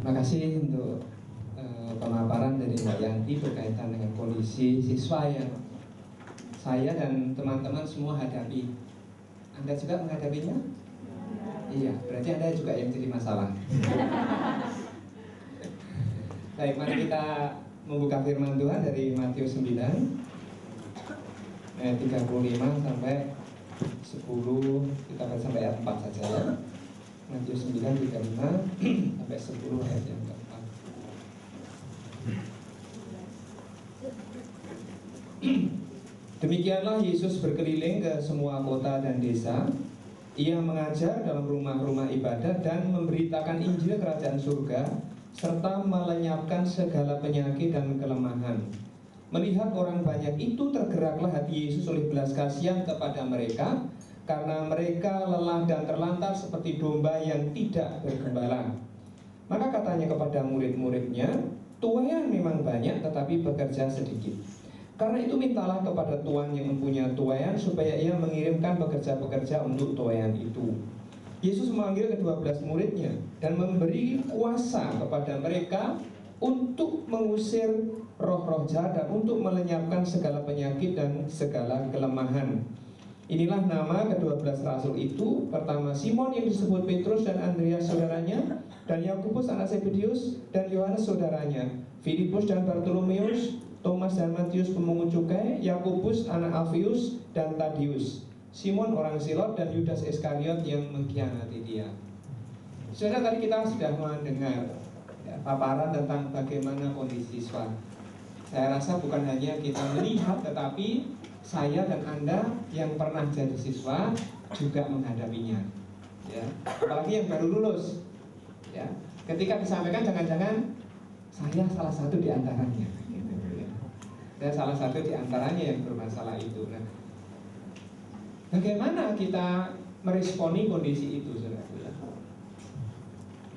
Terima kasih untuk pemaparan dari Mbak Yanti berkaitan dengan kondisi siswa yang saya dan teman-teman semua hadapi. Anda juga menghadapinya? Iya, berarti Anda juga yang jadi masalah. Baik, mari kita membuka firman Tuhan dari Matius 9 ayat 35 sampai 10, kita akan sampai ayat 4 saja ya. Matius 9, 35 sampai 10 ayat yang keempat. Demikianlah Yesus berkeliling ke semua kota dan desa. Ia mengajar dalam rumah-rumah ibadah dan memberitakan Injil Kerajaan Surga, serta melenyapkan segala penyakit dan kelemahan. Melihat orang banyak itu, tergeraklah hati Yesus oleh belas kasihan kepada mereka, karena mereka lelah dan terlantar seperti domba yang tidak bergembala. Maka katanya kepada murid-muridnya, tuaian memang banyak tetapi pekerja sedikit. Karena itu mintalah kepada Tuhan yang mempunyai tuaian supaya ia mengirimkan pekerja-pekerja untuk tuaian itu. Yesus memanggil ke-12 muridnya dan memberi kuasa kepada mereka untuk mengusir roh-roh jahat dan untuk melenyapkan segala penyakit dan segala kelemahan. Inilah nama ke-12 rasul itu. Pertama, Simon yang disebut Petrus dan Andreas saudaranya, dan Yakobus anak Zebedeus dan Yohanes saudaranya, Filipus dan Bartolomeus, Thomas dan Matius pemungut cukai, Yakobus anak Alfius dan Tadius, Simon orang Silot dan Yudas Iskariot yang mengkhianati dia. Saudara, tadi kita sudah mendengar paparan tentang bagaimana kondisi siswa. Saya rasa bukan hanya kita melihat, tetapi saya dan Anda yang pernah jadi siswa juga menghadapinya. Ya, apalagi yang baru lulus. Ya, ketika disampaikan jangan-jangan saya salah satu di antaranya. Dan salah satu di antaranya yang bermasalah itu. Nah, bagaimana kita meresponi kondisi itu, saudara?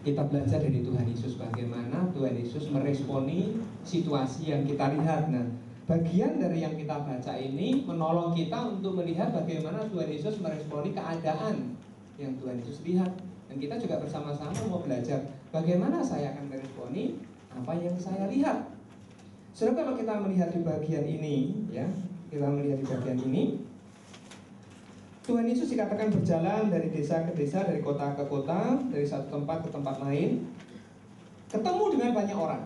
Kita belajar dari Tuhan Yesus bagaimana Tuhan Yesus meresponi situasi yang kita lihat. Nah, bagian dari yang kita baca ini menolong kita untuk melihat bagaimana Tuhan Yesus meresponi keadaan yang Tuhan Yesus lihat. Dan kita juga bersama-sama mau belajar bagaimana saya akan meresponi apa yang saya lihat. Saudara, kalau kita melihat di bagian ini, ya, kita melihat di bagian ini, Tuhan Yesus dikatakan berjalan dari desa ke desa, dari kota ke kota, dari satu tempat ke tempat lain, ketemu dengan banyak orang,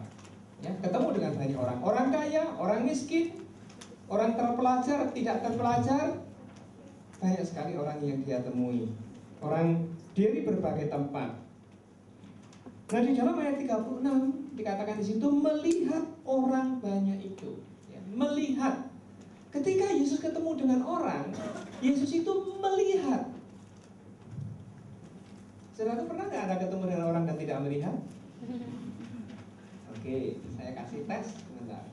ya, ketemu dengan banyak orang, orang kaya, orang miskin, orang terpelajar, tidak terpelajar, banyak sekali orang yang dia temui, orang dari berbagai tempat. Nah, di dalam ayat 36 dikatakan di situ melihat orang banyak itu, ya, melihat. Ketika Yesus ketemu dengan orang, Yesus itu melihat. Saudara, pernah nggak Anda ketemu dengan orang dan tidak melihat? Oke, saya kasih tes sebentar.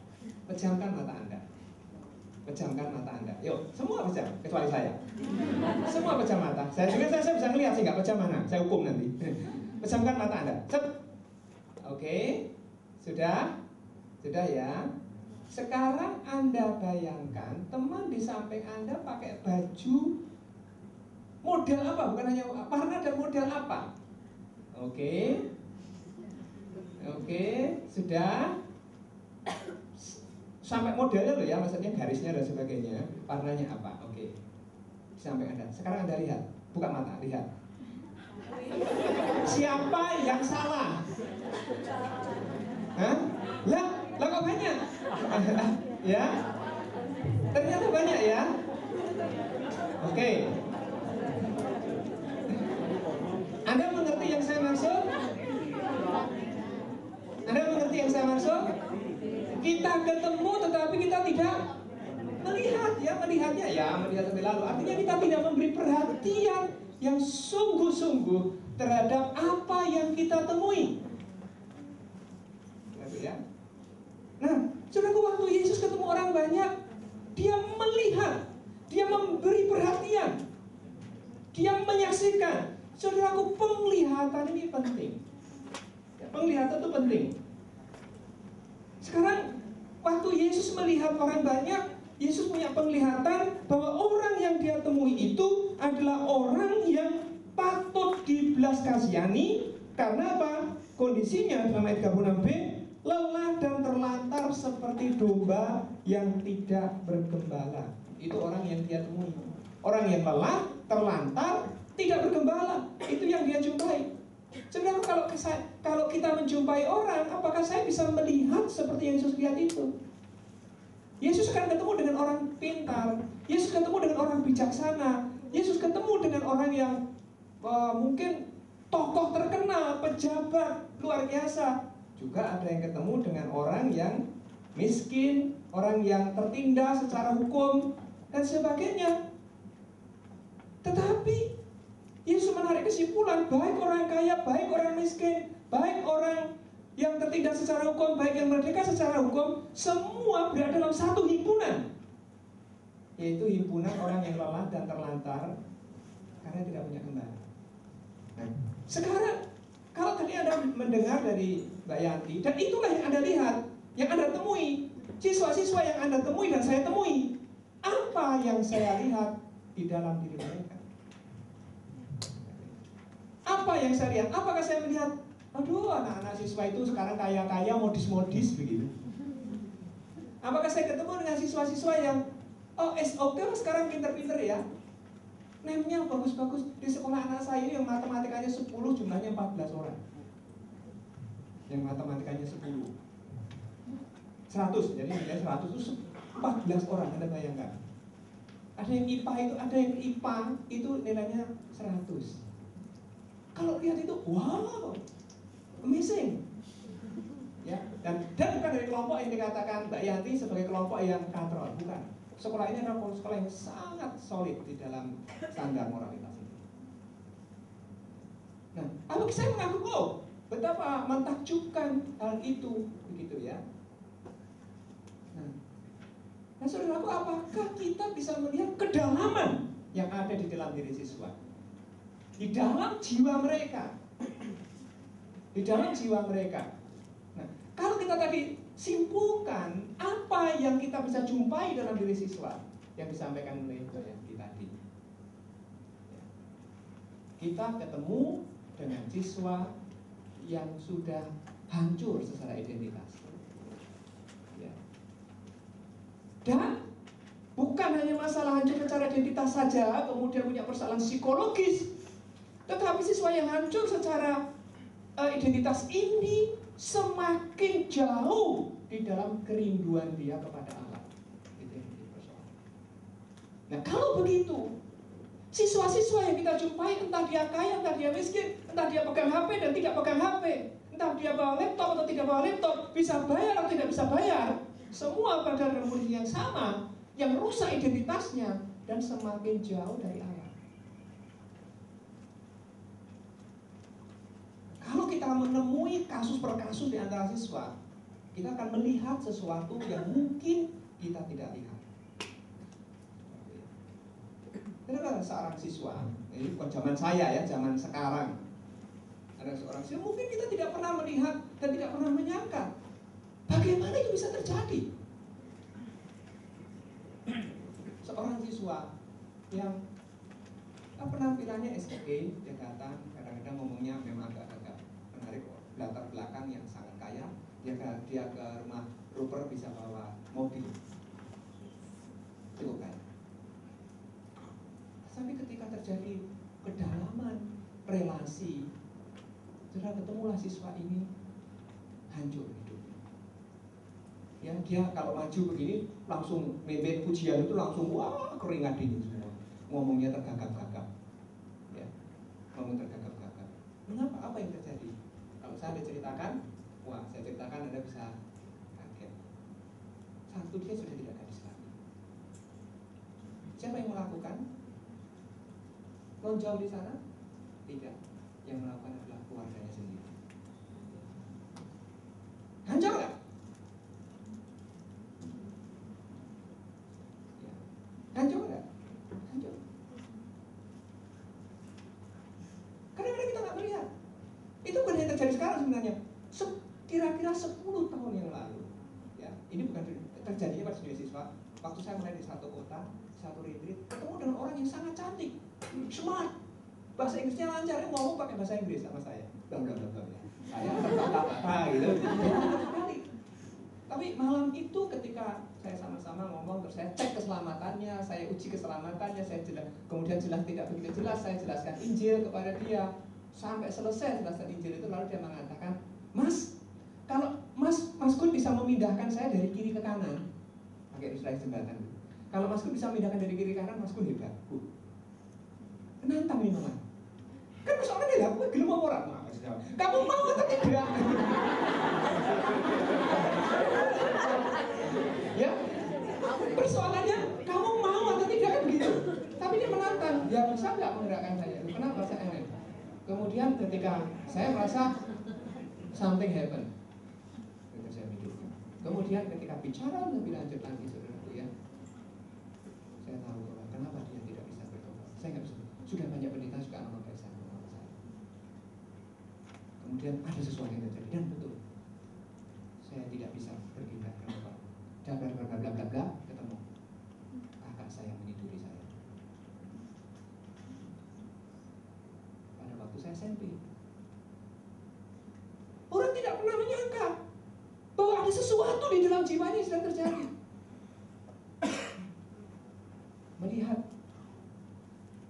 Pejamkan mata Anda. Pejamkan mata Anda. Yuk, semua pejam, kecuali saya. Semua pejam mata. Saya bisa ngelihat sih, nggak pejam mana. Saya hukum nanti. Pejamkan mata Anda. Cet. Oke, sudah ya. Sekarang Anda bayangkan teman di samping Anda pakai baju model apa? Bukan hanya warna dan model apa? Oke, sudah. Sampai modelnya loh ya, maksudnya garisnya dan sebagainya. Warnanya apa? Oke, di samping Anda. Sekarang Anda lihat, buka mata, lihat. Siapa yang salah? Hah? Lah kok banyak? Ya, ternyata banyak ya. Oke, Anda mengerti yang saya maksud? Anda mengerti yang saya maksud? Kita ketemu tetapi kita tidak melihat, ya, melihatnya ya melihat lebih lalu. Artinya kita tidak memberi perhatian yang sungguh-sungguh terhadap apa yang kita temui. Ya. Nah, saudaraku, waktu Yesus ketemu orang banyak, dia melihat, dia memberi perhatian, dia menyaksikan. Saudaraku, penglihatan ini penting. Ya, penglihatan itu penting. Sekarang, waktu Yesus melihat orang banyak, Yesus punya penglihatan bahwa orang yang dia temui itu adalah orang yang patut dibelas kasihani. Karena apa? kondisinya dalam ayat 36b, lelah dan terlantar seperti domba yang tidak bergembala. Itu orang yang dia temui. Orang yang lelah, terlantar, tidak bergembala. Itu yang dia jumpai. Sebenarnya kalau kita menjumpai orang, apakah saya bisa melihat seperti yang Yesus lihat itu? Yesus akan ketemu dengan orang pintar, Yesus ketemu dengan orang bijaksana, Yesus ketemu dengan orang yang mungkin tokoh terkenal, pejabat luar biasa. Juga ada yang ketemu dengan orang yang miskin, orang yang tertindas secara hukum, dan sebagainya. Tetapi Yesus menarik kesimpulan, baik orang kaya, baik orang miskin, baik orang yang tertindas secara hukum, baik yang merdeka secara hukum, semua berada dalam satu himpunan, yaitu himpunan orang yang lelah dan terlantar karena tidak punya gembala. Nah, sekarang kalau tadi Anda mendengar dari Mbak Yanti, dan itulah yang Anda lihat, yang Anda temui, siswa-siswa yang Anda temui dan saya temui, apa yang saya lihat di dalam diri mereka? Apa yang saya lihat? Apakah saya melihat, aduh, anak-anak siswa itu sekarang kaya-kaya, modis-modis begitu? Apakah saya ketemu dengan siswa-siswa yang SOP sekarang pinter-pinter ya, nemnya bagus-bagus? Di sekolah anak saya yang matematikanya 10, jumlahnya 14 orang. Yang matematikanya 10 100, jadi nilai 100 itu 14 orang, Anda bayangkan. Ada yang IPA itu nilainya 100. Kalau lihat itu, wow, amazing. Ya, dan bukan dari kelompok yang dikatakan Mbak Yanti sebagai kelompok yang katrol, bukan. Sekolah ini adalah sekolah yang sangat solid di dalam standar moralitas ini. Nah, kalau saya mengaku, betapa mentakjubkan hal itu, begitu ya. Nah, saudaraku, apakah kita bisa melihat kedalaman yang ada di dalam diri siswa? Di dalam jiwa mereka. Di dalam jiwa mereka. Nah, kalau kita tadi simpulkan apa yang kita bisa jumpai dalam diri siswa yang disampaikan oleh Mbak Yanti tadi. Kita ketemu dengan siswa yang sudah hancur secara identitas. Ya. Dan bukan hanya masalah hancur secara identitas saja, kemudian punya persoalan psikologis, tetapi siswa yang hancur secara identitas ini semakin jauh di dalam kerinduan dia kepada Allah. Itu yang menjadi persoalan. Nah, kalau begitu, siswa-siswa yang kita jumpai, entah dia kaya, entah dia miskin, entah dia pegang HP dan tidak pegang HP, entah dia bawa laptop atau tidak bawa laptop, bisa bayar atau tidak bisa bayar, semua pada dalam kondisi yang sama, yang rusak identitasnya dan semakin jauh dari Allah. Kalau kita menemui kasus per kasus di antara siswa, kita akan melihat sesuatu yang mungkin kita tidak lihat. Ada seorang siswa, ini bukan zaman saya ya, zaman sekarang. Ada seorang siswa, mungkin kita tidak pernah melihat dan tidak pernah menyangka bagaimana itu bisa terjadi. Seorang siswa yang penampilannya SOP, Jakarta, kadang-kadang ngomongnya memang agak menarik, latar belakang yang sangat kaya. Dia ke rumah Ruper bisa bawa mobil, cukup kaya. Tapi ketika terjadi kedalaman relasi, sudah ketemulah siswa ini hancur hidupnya. Ya, dia kalau maju begini langsung mebet pujian itu langsung wah keringat dingin semua. Ngomongnya tergagap-gagap. Ya, ngomong tergagap-gagap. Mengapa? Apa yang terjadi? Kalau saya ceritakan, saya ceritakan Anda bisa kaget. Satu, dia sudah tidak gadis lagi. Siapa yang melakukan? Jauh di sana? Tidak. Yang melakukan adalah keluarganya sendiri. Hancur nggak? Ya. Hancur nggak? Hancur. Kadang-kadang kita nggak melihat. Itu bukan yang terjadi sekarang sebenarnya. Kira-kira 10 tahun yang lalu. Ya, ini bukan terjadinya pada dunia siswa. Waktu saya mulai di satu kota, satu retreat, ketemu dengan orang yang sangat cantik, smart, bahasa Inggrisnya lancar, ngomong pakai bahasa Inggris sama saya. Bla bla bla bla. Saya gitu. Tapi malam itu ketika saya sama-sama ngomong, terus saya cek keselamatannya, saya uji keselamatannya, saya jelas, kemudian jelas tidak begitu jelas, saya jelaskan Injil kepada dia. Sampai selesai jelaskan Injil itu, lalu dia mengatakan, Mas, kalau Mas Gun bisa memindahkan saya dari kiri ke kanan, pakai istilah jembatan. Kalau Mas Gun bisa memindahkan dari kiri ke kanan, Mas Gun hebat. Kenantang ini malah. Kan persoalannya lah, gue gelem orang. Kamu mau atau tidak? Ya, persoalannya kamu mau atau tidak kan begitu. Tapi dia menantang. Ya bisa nggak menggerakkan saya? Kenapa saya aneh? Kemudian ketika saya merasa something happen, saya mikir. Kemudian ketika bicara lebih lanjut lagi, saudara, ya, saya tahu kenapa dia tidak bisa bertobat. Saya nggak bisa. Sudah banyak pendeta juga anak saya. Kemudian ada sesuatu yang terjadi dan betul, saya tidak bisa bertindak. Kenapa? Bla bla bla ketemu kakak saya meniduri saya pada waktu saya SMP. Orang tidak pernah menyangka bahwa ada sesuatu di dalam jiwanya yang sedang terjadi.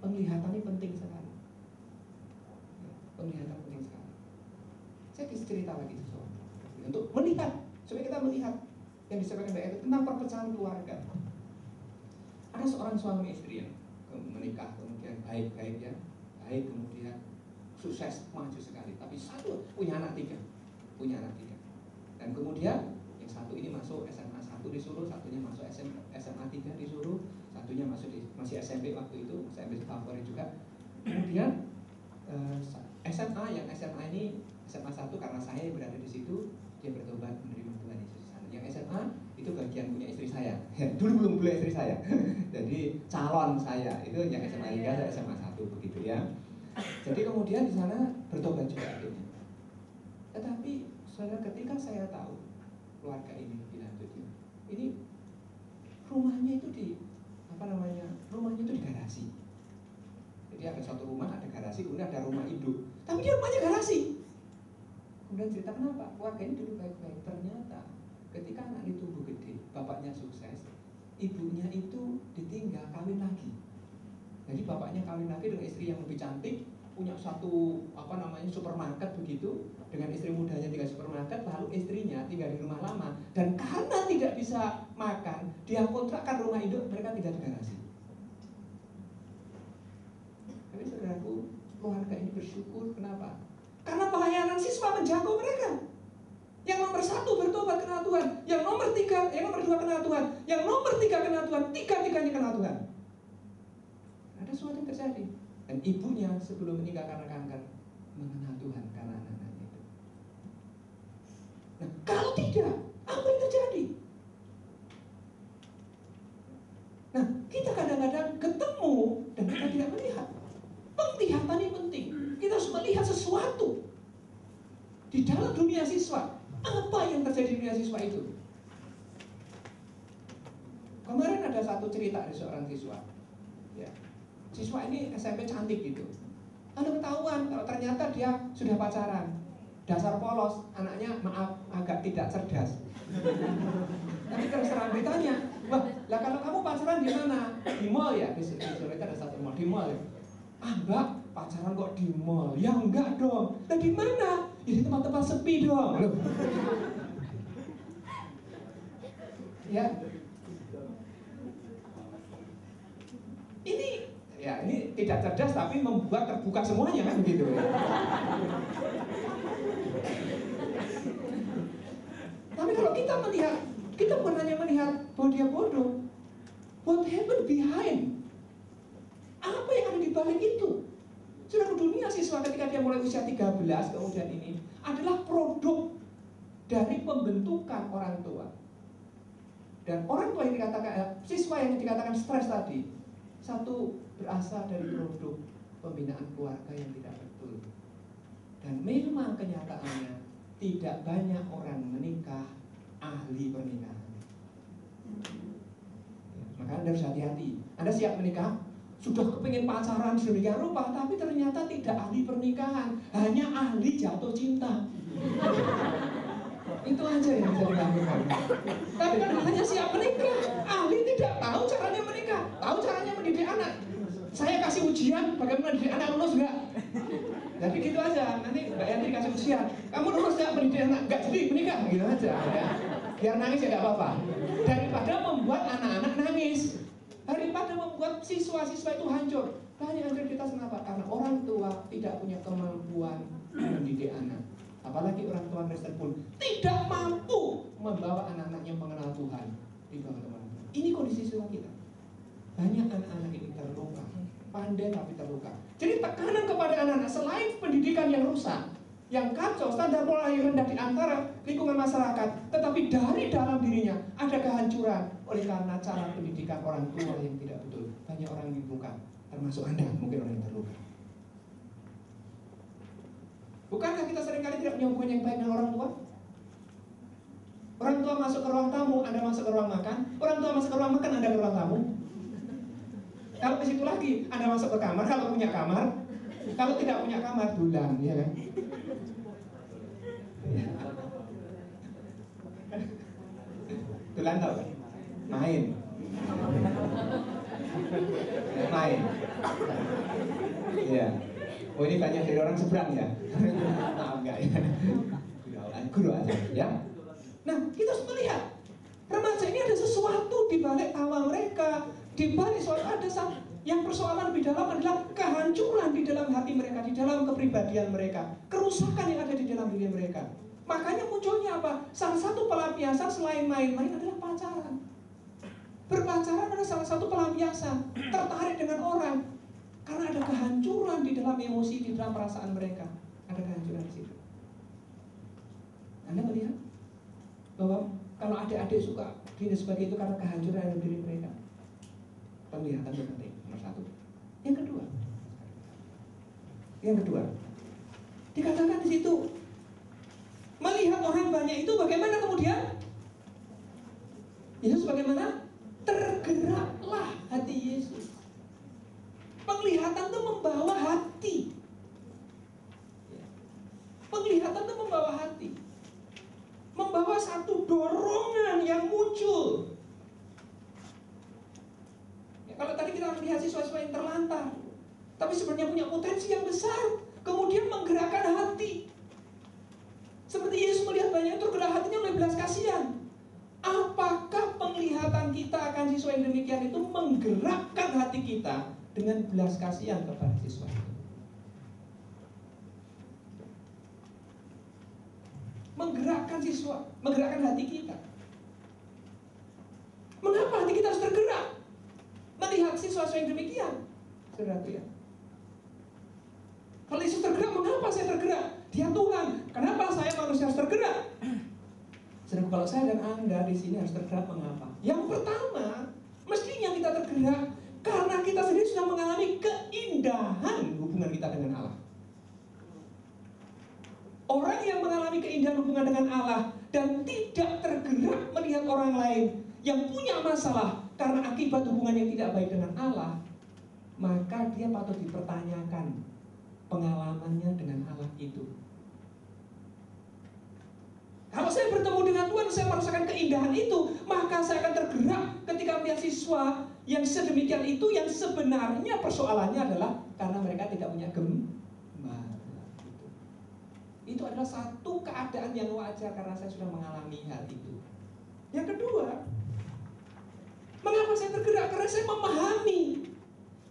Penglihatan ini penting sekali. Penglihatan penting sekali. Saya kisah cerita lagi sesuatu untuk melihat, supaya kita melihat yang disampaikan Mbak Edo tentang perpecahan keluarga. Ada seorang suami istri yang menikah, kemudian baik ya, baik, kemudian sukses, maju sekali. Tapi satu punya anak tiga, dan kemudian yang satu ini masuk SMA 1 disuruh, satunya masuk SMA 3 disuruh, satunya masih SMP waktu itu, SMP favorit juga. Kemudian SMA ini SMA 1 karena saya berada di situ, dia bertobat menerima Tuhan Yesus di sana. Yang SMA itu bagian punya istri saya. Dulu belum punya istri saya. Jadi calon saya itu yang SMA 3, saya SMA 1 begitu ya. Jadi kemudian di sana bertobat juga akhirnya. Tetapi saudara, ketika saya tahu keluarga ini dilanjutkan, ini rumahnya itu rumahnya itu di garasi. Jadi ada satu rumah, ada garasi, kemudian ada rumah induk. Tapi dia rumahnya garasi. Kemudian cerita kenapa? Keluarga ini dulu baik-baik. Ternyata ketika anak itu tumbuh gede, bapaknya sukses, ibunya itu ditinggal kawin lagi. Jadi bapaknya kawin lagi dengan istri yang lebih cantik, punya satu supermarket begitu, dengan istri mudanya tinggal di supermarket, lalu istrinya tinggal di rumah lama. Dan karena tidak bisa makan, dia kontrakkan rumah induk, mereka tinggal di garasi. Tapi saudaraku, keluarga ini bersyukur. Kenapa? Karena pelayanan siswa menjangkau mereka. Yang nomor 1 bertobat kenal Tuhan, yang nomor 2 kenal Tuhan, yang nomor 3 kenal Tuhan, tiga-tiganya kenal Tuhan. Ada sesuatu yang terjadi. Dan ibunya sebelum meninggal karena kanker mengenal Tuhan karena anak-anaknya itu. Nah, kalau tidak, apa yang terjadi? Nah, kita kadang-kadang ketemu dan kita tidak melihat. Penglihatan ini penting. Kita harus melihat sesuatu di dalam dunia siswa. Apa yang terjadi di dunia siswa itu? Kemarin ada satu cerita dari seorang siswa. Ya. Siswa ini SMP cantik gitu. Lalu ketahuan kalau ternyata dia sudah pacaran. Dasar polos, anaknya maaf agak tidak cerdas. Tapi terus terang ditanya, wah, lah kalau kamu pacaran di mana? Di mall ya? Di Sulawesi ada satu mall, di mall ya. Ah enggak, pacaran kok di mall? Ya enggak dong. Nah di mana? Ya di tempat-tempat sepi dong. Loh. Ya. Ini tidak cerdas tapi membuat terbuka semuanya kan begitu. Tapi kalau kita melihat, kita bukan hanya melihat bahwa dia bodoh. What happened behind? Apa yang ada di balik itu? Sudah dunia siswa ketika dia mulai usia 13 kemudian ini adalah produk dari pembentukan orang tua. Dan orang tua yang dikatakan, siswa yang dikatakan stres tadi, satu berasal dari produk pembinaan keluarga yang tidak betul. Dan memang kenyataannya tidak banyak orang menikah ahli pernikahan. Ya, maka Anda harus hati-hati. Anda siap menikah, sudah kepingin pacaran sedemikian rupa, tapi ternyata tidak ahli pernikahan, hanya ahli jatuh cinta. Itu aja yang bisa dilakukan. Tapi kan hanya siap menikah. Ahli tidak tahu caranya menikah, tahu caranya mendidik anak. Saya kasih ujian, bagaimana mendidik anak, lulus enggak? Jadi gitu aja, nanti Mbak Yanti kasih ujian, kamu lulus enggak mendidik anak? Enggak, jadi menikah, gitu aja ya. Biar nangis ya enggak apa-apa. Daripada membuat anak-anak nangis, daripada membuat siswa-siswa itu hancur. Banyak hancur kita kenapa? Karena orang tua tidak punya kemampuan mendidik anak. Apalagi orang tua Kristen pun tidak mampu membawa anak-anaknya mengenal Tuhan. Ini kondisi siswa kita. Banyak anak-anak ini terluka, pandai tapi terluka. Jadi tekanan kepada anak-anak selain pendidikan yang rusak, yang kacau, standar moral yang rendah di antara lingkungan masyarakat, tetapi dari dalam dirinya ada kehancuran oleh karena cara pendidikan orang tua yang tidak betul. Banyak orang yang terluka, termasuk Anda mungkin orang yang terluka. Bukankah kita seringkali tidak punya hubungan yang baik dengan orang tua? Orang tua masuk ke ruang tamu, Anda masuk ke ruang makan. Orang tua masuk ke ruang makan, Anda ke ruang tamu. Kalau ke situ lagi, Anda masuk ke kamar, kalau punya kamar. Kalau tidak punya kamar, dulang, ya kan? Dulang tahu kan? Main. Main. Iya. Oh ini banyak dari orang seberang ya? Maaf enggak ya? Guru aja ya. Nah kita harus melihat remaja ini ada sesuatu di balik tawa mereka, di balik suatu ada yang persoalan lebih dalam adalah kehancuran di dalam hati mereka, di dalam kepribadian mereka, kerusakan yang ada di dalam diri mereka. Makanya munculnya apa? Salah satu pelampiasan selain main-main adalah pacaran. Berpacaran adalah salah satu pelampiasan, tertarik dengan orang. Karena ada kehancuran di dalam emosi, di dalam perasaan mereka. Ada kehancuran di situ. Anda melihat bahwa kalau adik-adik suka diri sebagai itu karena kehancuran dalam diri mereka. Penglihatan itu penting, nomor satu. Yang kedua, dikatakan di situ, melihat orang banyak itu bagaimana kemudian? Yesus bagaimana? Tergeraklah hati Yesus. Penglihatan itu membawa hati. Penglihatan itu membawa hati. Membawa satu dorongan yang muncul. Ya, kalau tadi kita melihat siswa-siswa yang terlantar, tapi sebenarnya punya potensi yang besar, kemudian menggerakkan hati. Seperti Yesus melihat banyak itu tergerak hatinya oleh belas kasihan. Apakah penglihatan kita akan siswa yang demikian itu menggerakkan hati kita dengan belas kasihan kepada siswa? Menggerakkan siswa, menggerakkan hati kita. Mengapa hati kita harus tergerak melihat siswa-siswa yang demikian? Saudaraku ya, kalau Yesus tergerak, mengapa saya tergerak? Dia Tuhan, kenapa saya manusia harus tergerak? Saudara, kalau saya dan Anda di sini harus tergerak, mengapa? Yang pertama, mestinya kita tergerak karena kita sendiri sudah mengalami keindahan hubungan kita dengan Allah. Orang yang mengalami keindahan hubungan dengan Allah dan tidak tergerak melihat orang lain yang punya masalah karena akibat hubungan yang tidak baik dengan Allah, maka dia patut dipertanyakan pengalamannya dengan Allah itu. Kalau saya bertemu dengan Tuhan, saya merasakan keindahan itu, maka saya akan tergerak ketika melihat siswa yang sedemikian itu, yang sebenarnya persoalannya adalah karena mereka tidak punya gembala. Itu adalah satu keadaan yang wajar karena saya sudah mengalami hal itu. Yang kedua, mengapa saya tergerak? Karena saya memahami.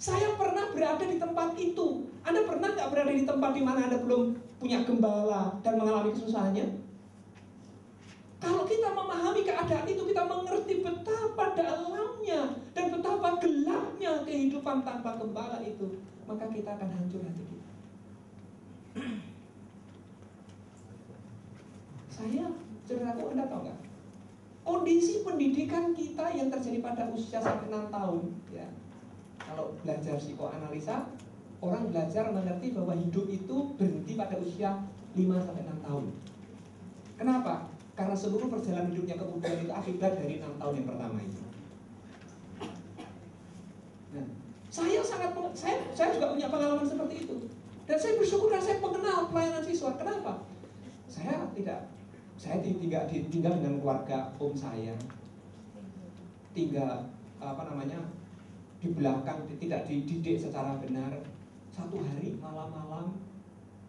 Saya pernah berada di tempat itu. Anda pernah nggak berada di tempat di mana Anda belum punya gembala dan mengalami kesusahannya? Kalau kita memahami keadaan itu, kita mengerti betapa dalamnya dan betapa gelapnya kehidupan tanpa gembala itu, maka kita akan hancur hati kita. Saudaraku, Anda tahu nggak? Kondisi pendidikan kita yang terjadi pada usia sampai 6 tahun, ya. Kalau belajar psikoanalisa, orang belajar mengerti bahwa hidup itu berhenti pada usia 5 sampai 6 tahun. Kenapa? Karena seluruh perjalanan hidupnya kemudian itu akibat dari 6 tahun yang pertama itu. Nah, saya juga punya pengalaman seperti itu. Dan saya bersyukur karena saya mengenal pelayanan siswa. Kenapa? Saya tinggal dengan keluarga om saya, tinggal di belakang, tidak dididik secara benar. Satu hari malam-malam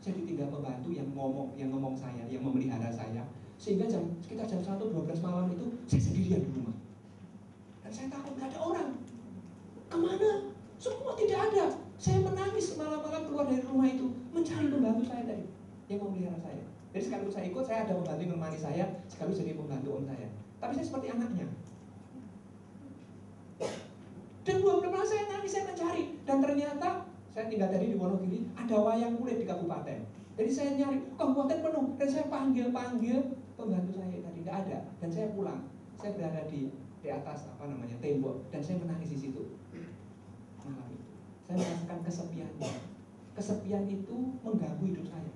saya ditinggal pembantu yang ngomong saya, yang memelihara saya, sehingga sekitar jam 1-12 malam itu saya sendirian di rumah. Dan saya takut gak ada orang. Kemana? Semua tidak ada. Saya menangis malam-malam keluar dari rumah itu, mencari pembantu saya tadi yang memelihara saya. Jadi sekaligus saya ikut, saya ada pembantu yang menemani saya, sekaligus jadi pembantu om saya. Tapi saya seperti anaknya. Dan bulan-bulan saya nangis, saya mencari. Dan ternyata saya tinggal tadi di Wonogiri, ada wayang kulit di kabupaten. Jadi saya nyari, kabupaten penuh. Dan saya panggil pembantu saya tadi, tidak ada. Dan saya pulang. Saya berada di atas tembok. Dan saya menangis di situ. Malam itu saya merasakan kesepiannya. Kesepian itu mengganggu hidup saya.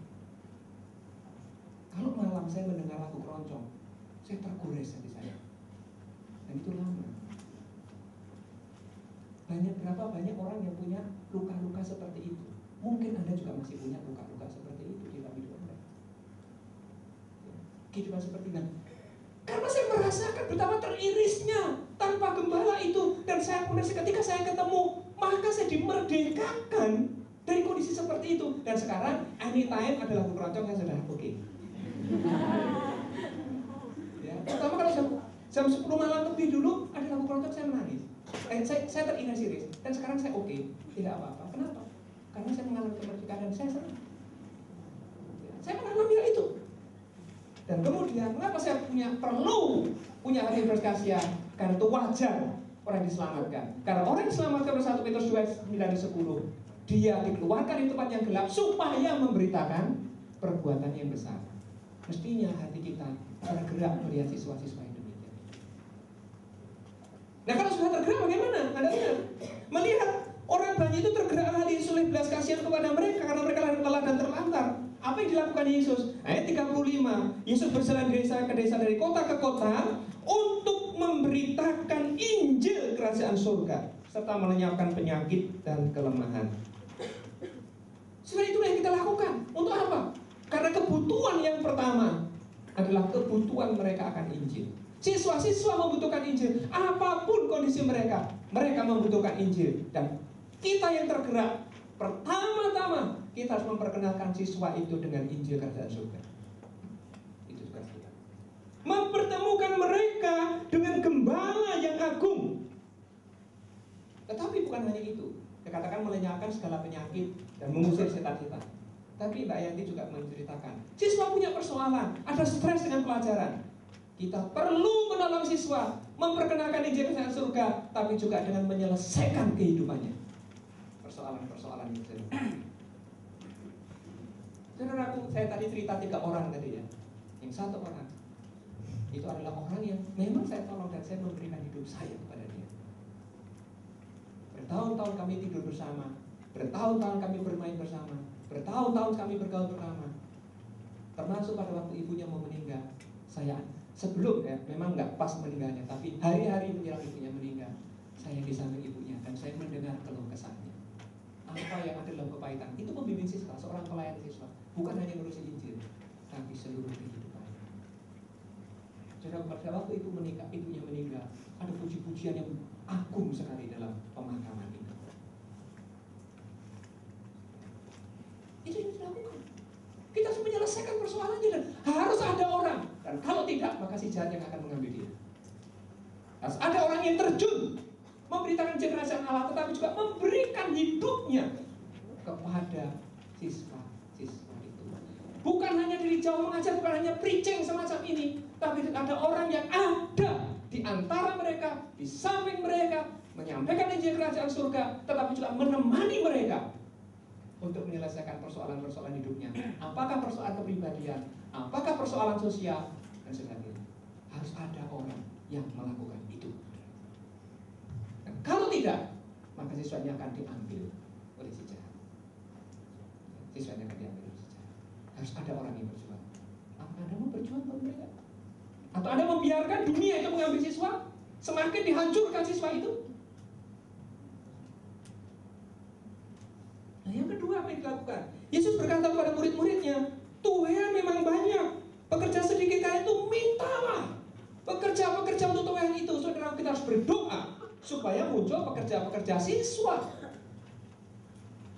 Kalau malam saya mendengar lagu keroncong, saya tergores hati saya. Dan itu lama. Berapa banyak orang yang punya luka-luka seperti itu. Mungkin Anda juga masih punya luka-luka seperti itu di dalam hidup Anda. Kehidupan seperti itu. Karena saya merasakan betapa teririsnya tanpa gembala itu. Dan saya kemudian ketika saya ketemu, maka saya dimerdekakan dari kondisi seperti itu. Dan sekarang anytime ada lagu keroncong, saya sudah oke. Ya, pertama kalau jam 10 malam lebih dulu ada lagu keroncong, saya menangis. Saya teriris. Dan sekarang saya oke, tidak apa-apa. Kenapa? Karena saya mengalami kemerdekaan dan saya senang. Ya, saya mengalami hal itu. Dan kemudian mengapa saya perlu punya hari berkasih? Karena itu wajar orang diselamatkan. Karena orang diselamatkan pada 1 Petrus 2:9-10, dia dikeluarkan di tempat yang gelap supaya memberitakan perbuatan yang besar. Mestinya hati kita tergerak melihat siswa-siswa yang demikian. Nah, kalau sudah tergerak bagaimana? Anda lihat, melihat orang banyak itu tergerak hati Yesus oleh belas kasihan kepada mereka karena mereka lelah dan terlantar. Apa yang dilakukan Yesus? Ayat 35, Yesus berjalan dari desa ke desa, dari kota ke kota untuk memberitakan Injil kerajaan surga serta melenyapkan penyakit dan kelemahan. Sebenarnya itulah yang kita lakukan. Untuk apa? Karena kebutuhan yang pertama adalah kebutuhan mereka akan Injil. Siswa-siswa membutuhkan Injil. Apapun kondisi mereka, mereka membutuhkan Injil. Dan kita yang tergerak, pertama-tama kita harus memperkenalkan siswa itu dengan Injil kerajaan surga. Itu juga kita. Mempertemukan mereka dengan gembala yang agung. Tetapi bukan hanya itu. Dikatakan melenyapkan segala penyakit dan mengusir setan-setan. Tapi Mbak Yanti juga menceritakan, siswa punya persoalan, ada stres dengan pelajaran. Kita perlu menolong siswa, memperkenalkan Injil kerajaan surga, tapi juga dengan menyelesaikan kehidupannya. Persoalan-persoalan itu. Saudaraku, saya tadi cerita 3 orang tadi ya. Yang 1 orang itu adalah orang yang memang saya tolong dan saya memberikan hidup saya kepada dia. Bertahun-tahun kami tidur bersama, bertahun-tahun kami bermain bersama, bertahun-tahun kami bergaul bersama. Termasuk pada waktu ibunya mau meninggal, saya sebelum memang nggak pas meninggalnya, tapi hari-hari menjelang ibunya meninggal, saya di samping ibunya dan saya mendengar keluh kesahnya. Apa yang ada dalam kepahitan itu membimbing siswa, seorang pelayan siswa, bukan hanya ngurusin Injil, tapi seluruh kehidupan. Jadi pada waktu itu ibunya meninggal, ada puji-pujian yang agung sekali dalam pemakaman itu. Itu yang dilakukan. Kita harus menyelesaikan persoalannya dan harus ada orang. Dan kalau tidak, maka si jahat yang akan mengambil dia. Harus ada orang yang terjun memberitakan kerajaan Allah, tetapi juga memberikan hidupnya kepada siswa-siswa itu. Bukan hanya dari jauh mengajar, bukan hanya preaching semacam ini, tapi ada orang yang ada di antara mereka, di samping mereka, menyampaikan Injil kerajaan surga, tetapi juga menemani mereka untuk menyelesaikan persoalan-persoalan hidupnya. Apakah persoalan kepribadian, apakah persoalan sosial, dan sebagainya. Harus ada orang yang melakukan itu. Dan kalau tidak, maka siswanya akan diambil oleh si jahat. Siswanya akan diambil oleh si jahat. Harus ada orang yang berjuang. Apakah Anda mau berjuang untuk mereka? Atau Anda membiarkan dunia itu mengambil siswa? Semakin dihancurkan siswa itu? Nah, yang kedua apa yang dilakukan? Yesus berkata kepada murid-muridnya, Tuhan memang banyak, pekerja sedikit kalian itu muncul pekerja-pekerja siswa.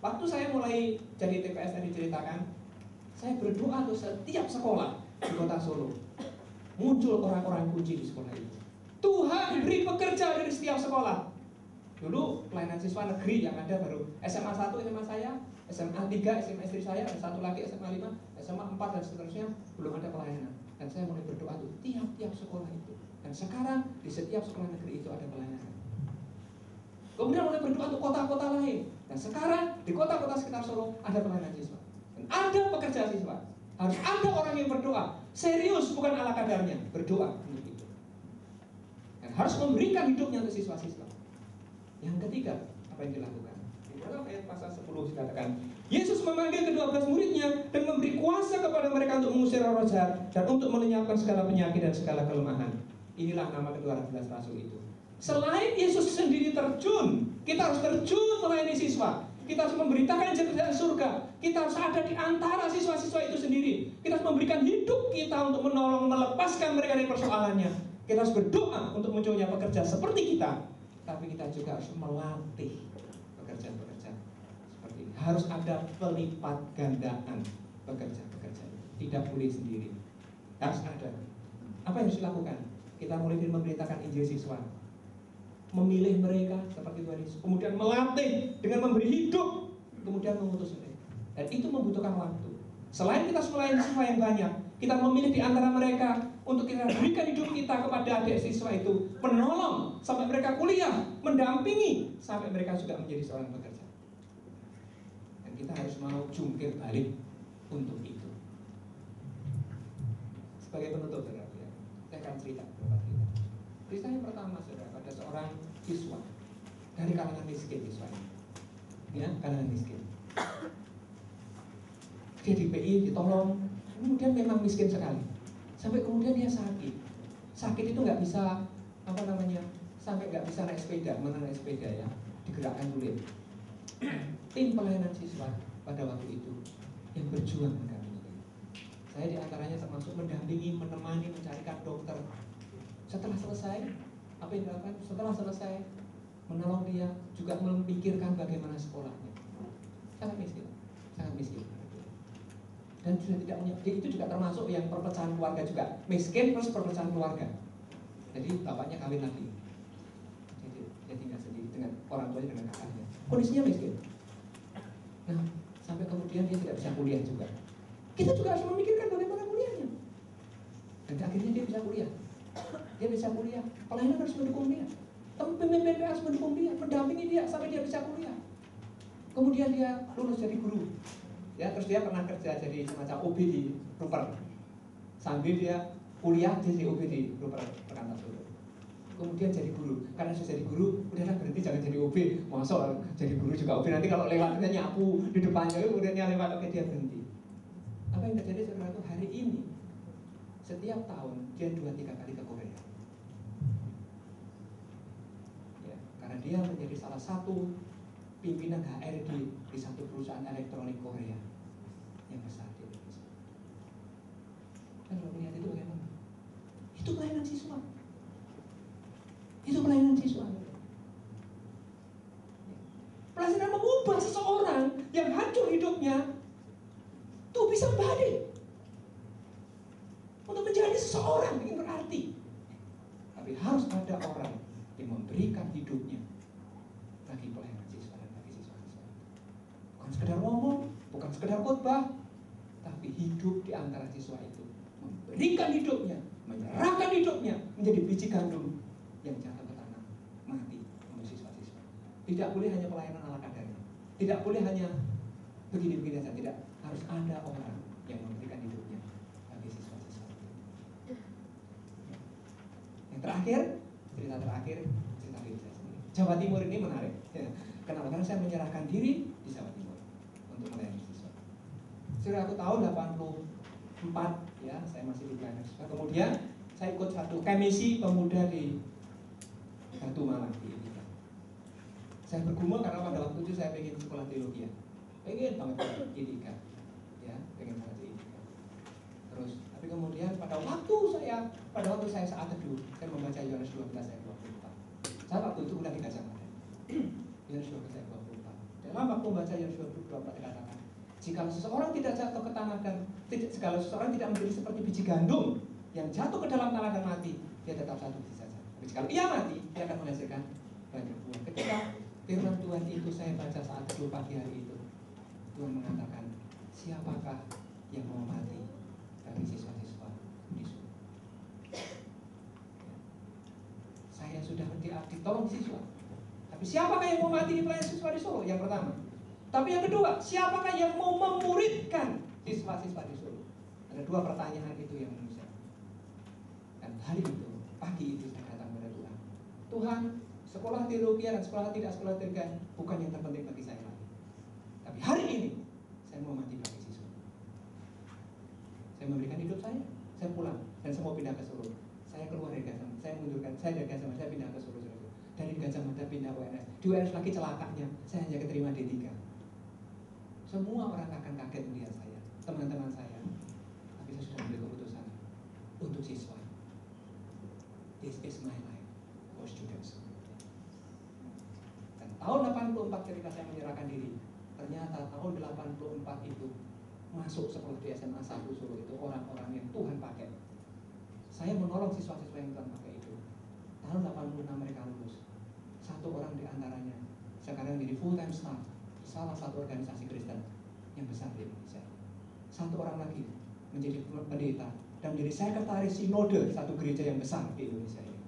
Waktu saya mulai jadi TPS tadi ceritakan, saya berdoa untuk setiap sekolah di kota Solo muncul orang-orang kunci di sekolah itu. Tuhan beri pekerja dari setiap sekolah. Dulu pelayanan siswa negeri yang ada baru SMA 1, SMA saya, SMA 3, SMA istri saya, dan satu lagi SMA 5, SMA 4 dan seterusnya, belum ada pelayanan. Dan saya mulai berdoa untuk tiap-tiap sekolah itu. Dan sekarang di setiap sekolah negeri itu ada pelayanan. Kemudian mulai berdoa untuk kota-kota lain. Dan sekarang di kota-kota sekitar Solo ada pelayanan siswa. Dan ada pekerja siswa. Harus ada orang yang berdoa. Serius, bukan ala kadarnya. Berdoa untuk itu. Dan harus memberikan hidupnya untuk siswa-siswa. Yang ketiga, apa yang dilakukan? Di dalam ayat pasal 10 dikatakan, Yesus memanggil ke-12 muridnya dan memberi kuasa kepada mereka untuk mengusir roh jahat dan untuk melenyapkan segala penyakit dan segala kelemahan. Inilah nama ke-12 rasul itu. Selain Yesus sendiri terjun, kita harus terjun melayani siswa. Kita harus memberitakan kerajaan surga. Kita harus ada di antara siswa-siswa itu sendiri. Kita harus memberikan hidup kita untuk menolong, melepaskan mereka dari persoalannya. Kita harus berdoa untuk munculnya pekerja seperti kita. Tapi kita juga harus melatih pekerjaan-pekerjaan seperti ini. Harus ada pelipat gandaan pekerja-pekerja. Tidak boleh sendiri. Harus ada. Apa yang harus dilakukan? Kita mulai memberitakan Injil siswa. Memilih mereka seperti Tuhan Yesus. Kemudian melatih dengan memberi hidup. Kemudian mengutus mereka. Dan itu membutuhkan waktu. Selain kita melayani siswa yang banyak, kita memilih di antara mereka untuk kita berikan hidup kita kepada adik siswa itu, menolong sampai mereka kuliah, mendampingi sampai mereka juga menjadi seorang pekerja. Dan kita harus mau jungkir balik untuk itu. Sebagai penutup, saudara, saya akan cerita beberapa cerita. Cerita yang pertama, saudara, pada seorang siswa dari kalangan miskin siswa ini, ya, kalangan miskin. Dia di PI ditolong, kemudian memang miskin sekali. Sampai kemudian dia sakit. Sakit itu nggak bisa, sampai nggak bisa naik sepeda, naik sepeda ya, digerakkan kulit. Tim pelayanan siswa pada waktu itu yang berjuang mendampingi. Saya diantaranya termasuk mendampingi, menemani, mencarikan dokter. Setelah selesai, apa yang dilakukan? Setelah selesai, menolong dia, juga memikirkan bagaimana sekolahnya. Sangat miskin, sangat miskin. Dan sudah tidak punya, itu juga termasuk yang perpecahan keluarga juga, miskin plus perpecahan keluarga. Jadi bapaknya kawin lagi, jadi dia tinggal sendiri dengan orang tuanya, dengan kakaknya. Kondisinya miskin. Nah, sampai kemudian dia tidak bisa kuliah juga. Kita juga harus memikirkan bagaimana kuliahnya. Dan akhirnya dia bisa kuliah. Dia bisa kuliah. Pelayanan harus mendukung dia. Pemimpin harus mendukung dia, mendampingi dia sampai dia bisa kuliah. Kemudian dia lulus jadi guru. Ya, terus dia pernah kerja jadi semacam OB di Ruper. Sambil dia kuliah jadi OB di Ruper Perkantas Solo. Kemudian jadi guru. Karena sudah jadi guru, udahlah berhenti, jangan jadi OB. Masa jadi guru juga OB, nanti kalau lewatnya nyapu di depannya, kemudian dia lewat, oke, dia berhenti. Apa yang terjadi setelah itu? Hari ini setiap tahun dia 2-3 kali ke Korea. Ya, karena dia menjadi salah satu pimpinan HRD di satu perusahaan elektronik Korea yang besar di Indonesia. Dan kalau melihat itu bagaimana? Itu pelayanan siswa. Itu pelayanan siswa. Pelayanan mengubah seseorang yang hancur hidupnya tuh bisa balik untuk menjadi seseorang yang berarti. Tapi harus ada orang yang memberikan hidupnya bagi pelayanan siswa dan bagi siswa-siswa. Bukan sekedar ngomong, bukan sekedar khotbah, tapi hidup di antara siswa itu, memberikan hidupnya, menyerahkan hidupnya menjadi biji gandum yang jatuh ke tanah, mati untuk siswa-siswa. Tidak boleh hanya pelayanan ala kadarnya, tidak boleh hanya begini-begini saja, tidak. Harus ada orang yang memberikan hidupnya bagi siswa-siswa. Yang terakhir, cerita terakhir, cerita diri saya sendiri. Jawa Timur ini menarik. Kenapa? Karena saya menyerahkan diri di Jawa Timur untuk melayani siswa. Sudah aku tahun 84, ya, saya masih di pelayanan siswa. Kemudian saya ikut satu komisi pemuda di Batu Malang di Indonesia. Saya bergumul karena pada waktu itu saya pengen sekolah teologi, pengen banget IDIKA, ya, pengen banget IDIKA. Terus, tapi kemudian pada waktu saya saat teduh, saya membaca Yohanes 12 ayat 24. Saya waktu itu udah di Gajah Mada. Yosua pasal 24. Dalam waktu membaca Yosua 24 dikatakan, jika seseorang tidak jatuh ke tanah dan jika seseorang tidak menjadi seperti biji gandum yang jatuh ke dalam tanah dan mati, dia tetap satu biji saja. Tapi kalau ia mati, dia akan menghasilkan banyak buah. Ketika firman Tuhan itu saya baca saat teduh pagi hari itu, Tuhan mengatakan, siapakah yang mau mati bagi siswa-siswa di surga? Saya sudah ditolong siswa, tapi siapakah yang mau mati di pelayan siswa di Solo? Yang pertama. Tapi yang kedua, siapakah yang mau memuridkan siswa-siswa di Solo? Ada dua pertanyaan itu yang menurut saya. Dan hari itu, pagi itu saya datang kepada Tuhan. Tuhan, sekolah teologi dan sekolah tidak sekolah teologi bukan yang terpenting bagi saya lagi. Tapi hari ini, saya mau mati bagi siswa. Saya memberikan hidup saya pulang dan saya mau pindah ke Solo. Saya keluar dari Gajah Mada, saya mundurkan, saya dari Gajah Mada, saya pindah ke Solo. Dari Gajah Mada pindah UNS. Di UNS lagi celakanya, saya hanya keterima D3. Semua orang akan kaget melihat saya, teman-teman saya. Tapi saya sudah ambil keputusan untuk siswa. This is my life for students. Dan tahun 84 ketika saya menyerahkan diri, ternyata tahun 84 itu masuk sekolah di SMA 1 Solo itu orang-orang yang Tuhan pakai. Saya menolong siswa-siswa yang Tuhan pakai itu. Tahun 86 mereka lulus. Satu orang di antaranya sekarang menjadi full time staff salah satu organisasi Kristen yang besar di Indonesia. Satu orang lagi menjadi pendeta dan menjadi sekretaris sinode satu gereja yang besar di Indonesia ini.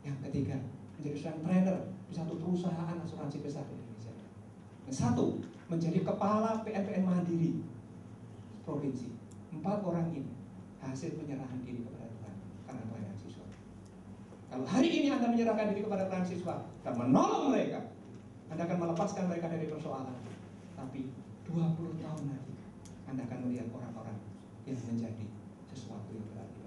Yang ketiga menjadi seorang trainer di satu perusahaan asuransi besar di Indonesia. Yang satu menjadi kepala PNPN Mandiri provinsi. 4 orang ini hasil penyerahan diri kepada Tuhan karena pelayanan siswa. Kalau hari ini Anda menyerahkan diri kepada pelayanan siswa dan menolong mereka, Anda akan melepaskan mereka dari persoalan. Tapi 20 tahun lagi Anda akan melihat orang-orang yang menjadi sesuatu yang berarti.